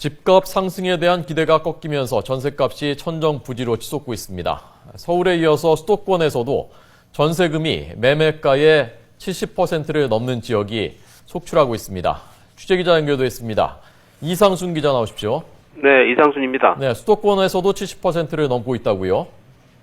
집값 상승에 대한 기대가 꺾이면서 전셋값이 천정부지로 치솟고 있습니다. 서울에 이어서 수도권에서도 전세금이 매매가의 70%를 넘는 지역이 속출하고 있습니다. 취재기자 연결됐습니다. 이상순 기자 나오십시오. 네, 이상순입니다. 네, 수도권에서도 70%를 넘고 있다고요?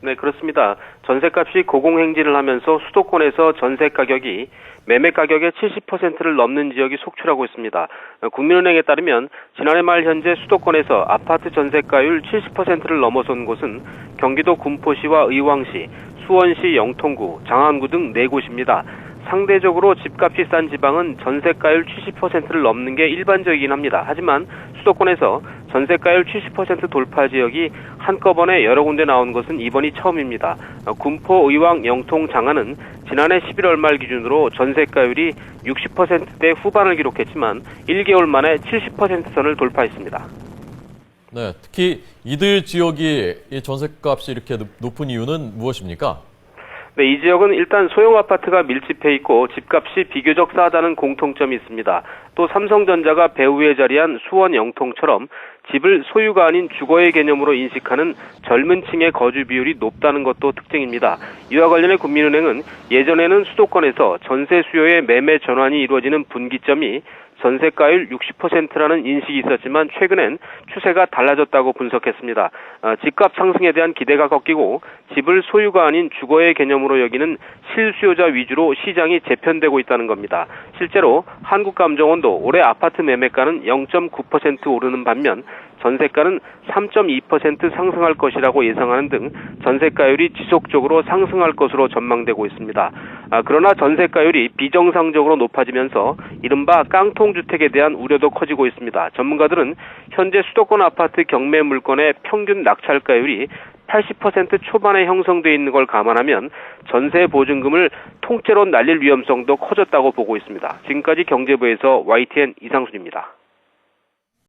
네, 그렇습니다. 전셋값이 고공행진을 하면서 수도권에서 전세 가격이 매매 가격의 70%를 넘는 지역이 속출하고 있습니다. 국민은행에 따르면 지난해 말 현재 수도권에서 아파트 전세가율 70%를 넘어선 곳은 경기도 군포시와 의왕시, 수원시 영통구, 장안구 등 4곳입니다. 상대적으로 집값이 싼 지방은 전세가율 70%를 넘는 게 일반적이긴 합니다. 하지만 수도권에서 전세가율 70% 돌파 지역이 한꺼번에 여러 군데 나온 것은 이번이 처음입니다. 군포, 의왕, 영통, 장안은 지난해 11월 말 기준으로 전세가율이 60%대 후반을 기록했지만 1개월 만에 70%선을 돌파했습니다. 네, 특히 이들 지역이 전셋값이 이렇게 높은 이유는 무엇입니까? 네, 이 지역은 일단 소형 아파트가 밀집해 있고 집값이 비교적 싸다는 공통점이 있습니다. 또 삼성전자가 배후에 자리한 수원 영통처럼 집을 소유가 아닌 주거의 개념으로 인식하는 젊은 층의 거주 비율이 높다는 것도 특징입니다. 이와 관련해 국민은행은 예전에는 수도권에서 전세 수요의 매매 전환이 이루어지는 분기점이 전세가율 60%라는 인식이 있었지만 최근엔 추세가 달라졌다고 분석했습니다. 집값 상승에 대한 기대가 꺾이고 집을 소유가 아닌 주거의 개념으로 여기는 실수요자 위주로 시장이 재편되고 있다는 겁니다. 실제로 한국감정원도 올해 아파트 매매가는 0.9% 오르는 반면 전세가는 3.2% 상승할 것이라고 예상하는 등 전세가율이 지속적으로 상승할 것으로 전망되고 있습니다. 그러나 전세가율이 비정상적으로 높아지면서 이른바 깡통주택에 대한 우려도 커지고 있습니다. 전문가들은 현재 수도권 아파트 경매 물건의 평균 낙찰가율이 80% 초반에 형성돼 있는 걸 감안하면 전세 보증금을 통째로 날릴 위험성도 커졌다고 보고 있습니다. 지금까지 경제부에서 YTN 이상순입니다.